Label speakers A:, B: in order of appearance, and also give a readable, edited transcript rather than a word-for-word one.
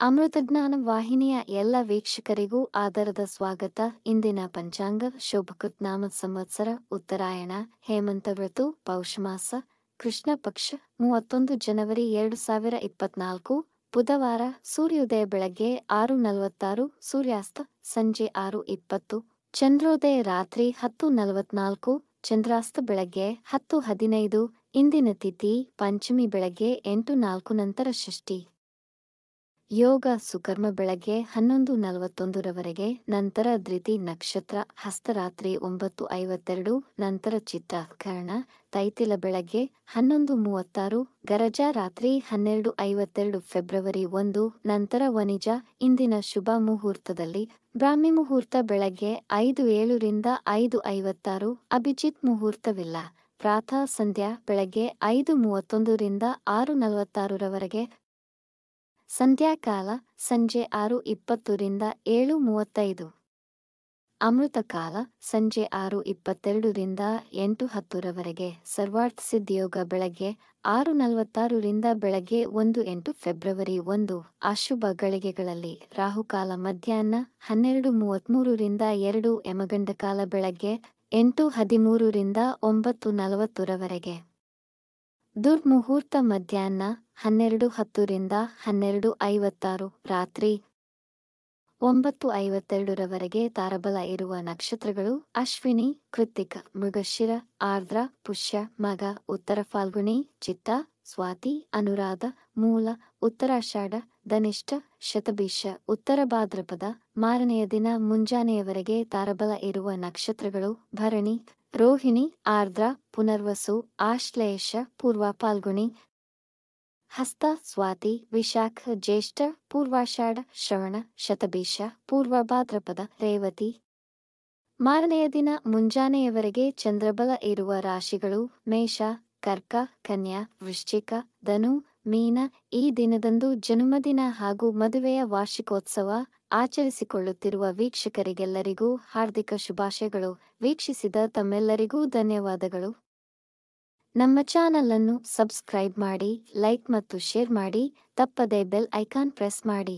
A: ಅಮೃತಜ್ಞಾನ ವಾಹಿನಿಯ ಎಲ್ಲ ವೀಕ್ಷಕರಿಗೂ ಆದರದ ಸ್ವಾಗತ. ಇಂದಿನ ಪಂಚಾಂಗ ಶೋಭಕೃತ್ ನಾಮ ಸಂವತ್ಸರ ಉತ್ತರಾಯಣ ಹೇಮಂತ ಋತು ಪೌಷಮಾಸ ಕೃಷ್ಣ ಪಕ್ಷ 31 ಜನವರಿ 2024 ಬುಧವಾರ. ಸೂರ್ಯೋದಯ ಬೆಳಗ್ಗೆ 6:46, ಸೂರ್ಯಾಸ್ತ ಸಂಜೆ 6:20, ಚಂದ್ರೋದಯ ರಾತ್ರಿ 10:44, ಚಂದ್ರಾಸ್ತ ಬೆಳಗ್ಗೆ 10:15. ಇಂದಿನ ತಿಥಿ ಪಂಚಮಿ ಬೆಳಗ್ಗೆ 8:04 ನಂತರ ಷಷ್ಠಿ. ಯೋಗ ಸುಕರ್ಮ ಬೆಳಗ್ಗೆ 11:41 ನಂತರ ಧೃತಿ ನಕ್ಷತ್ರ ಹಸ್ತರಾತ್ರಿ 9:52 ನಂತರ ಚಿತ್ತ ಕರ್ಣ ತೈತಿಲ ಬೆಳಗ್ಗೆ 11:36 ಗರಜ ರಾತ್ರಿ 12:52 ಫೆಬ್ರವರಿ 1 ನಂತರ ವನಿಜ. ಇಂದಿನ ಶುಭ ಮುಹೂರ್ತದಲ್ಲಿ ಬ್ರಾಹ್ಮಿ ಮುಹೂರ್ತ ಬೆಳಗ್ಗೆ 5:07 ರಿಂದ 5:56, ಅಭಿಜಿತ್ ಮುಹೂರ್ತವಿಲ್ಲ. ಪ್ರಾತಃ ಸಂಧ್ಯಾ ಬೆಳಗ್ಗೆ 5:31 ರಿಂದ 6:46 ಸಂಧ್ಯಾಕಾಲ ಸಂಜೆ 6:20 ರಿಂದ 7:35. ಅಮೃತ ಕಾಲ ಸಂಜೆ 6:22 ರಿಂದ 8:10 ಸರ್ವಾರ್ಥ ಸಿದ್ಧಿಯೋಗ ಬೆಳಗ್ಗೆ 6:46 ರಿಂದ ಬೆಳಗ್ಗೆ 1:08 ಫೆಬ್ರವರಿ 1. ಅಶುಭ ಗಳಿಗೆಗಳಲ್ಲಿ ರಾಹುಕಾಲ ಮಧ್ಯಾಹ್ನ 12:33 ರಿಂದ 2 ಯಮಗಂಡಕಾಲ ಬೆಳಗ್ಗೆ 8:13 ರಿಂದ 9:40 ದುರ್ಮುಹೂರ್ತ ಮಧ್ಯಾಹ್ನ 12:10 ರಿಂದ 12:56 ರಾತ್ರಿ 9:52 ತಾರಬಲ ಇರುವ ನಕ್ಷತ್ರಗಳು ಅಶ್ವಿನಿ, ಕೃತ್ತಿಕ, ಮೃಗಶಿರ, ಆರ್ದ್ರ, ಪುಷ್ಯ, ಮಗ, ಉತ್ತರ ಫಾಲ್ಗುಣಿ, ಚಿತ್ತ, ಸ್ವಾತಿ, ಅನುರಾಧ, ಮೂಲ, ಉತ್ತರಾಷಾಢ, ಧನಿಷ್ಠ, ಶತಭಿಷ, ಉತ್ತರ ಭಾದ್ರಪದ. ಮಾರನೆಯ ದಿನ ಮುಂಜಾನೆಯವರೆಗೆ ತಾರಬಲ ಇರುವ ನಕ್ಷತ್ರಗಳು ಭರಣಿ, ರೋಹಿಣಿ, ಆರ್ದ್ರ, ಪುನರ್ವಸು, ಆಶ್ಲೇಷ, ಪೂರ್ವ ಫಾಲ್ಗುಣಿ, ಹಸ್ತ, ಸ್ವಾತಿ, ವಿಶಾಖ, ಜ್ಯೇಷ್ಠ, ಪೂರ್ವಾಷಾಢ, ಶ್ರವಣ, ಶತಭಿಷ, ಪೂರ್ವ ಭಾದ್ರಪದ, ರೇವತಿ. ಮಾರನೆಯ ದಿನ ಮುಂಜಾನೆಯವರೆಗೆ ಚಂದ್ರಬಲ ಇರುವ ರಾಶಿಗಳು ಮೇಷ, ಕರ್ಕ, ಕನ್ಯಾ, ವೃಶ್ಚಿಕ, ಧನು, ಮೀನ. ಈ ದಿನದಂದು ಜನ್ಮದಿನ ಹಾಗೂ ಮದುವೆಯ ವಾರ್ಷಿಕೋತ್ಸವ ಆಚರಿಸಿಕೊಳ್ಳುತ್ತಿರುವ ವೀಕ್ಷಕರಿಗೆಲ್ಲರಿಗೂ ಹಾರ್ದಿಕ ಶುಭಾಶಯಗಳು. ವೀಕ್ಷಿಸಿದ ತಮ್ಮೆಲ್ಲರಿಗೂ ಧನ್ಯವಾದಗಳು. ನಮ್ಮ ಚಾನಲ್ ಅನ್ನು ಸಬ್ಸ್ಕ್ರೈಬ್ ಮಾಡಿ, ಲೈಕ್ ಮತ್ತು ಶೇರ್ ಮಾಡಿ. ತಪ್ಪದೇ ಬೆಲ್ ಐಕಾನ್ ಪ್ರೆಸ್ ಮಾಡಿ.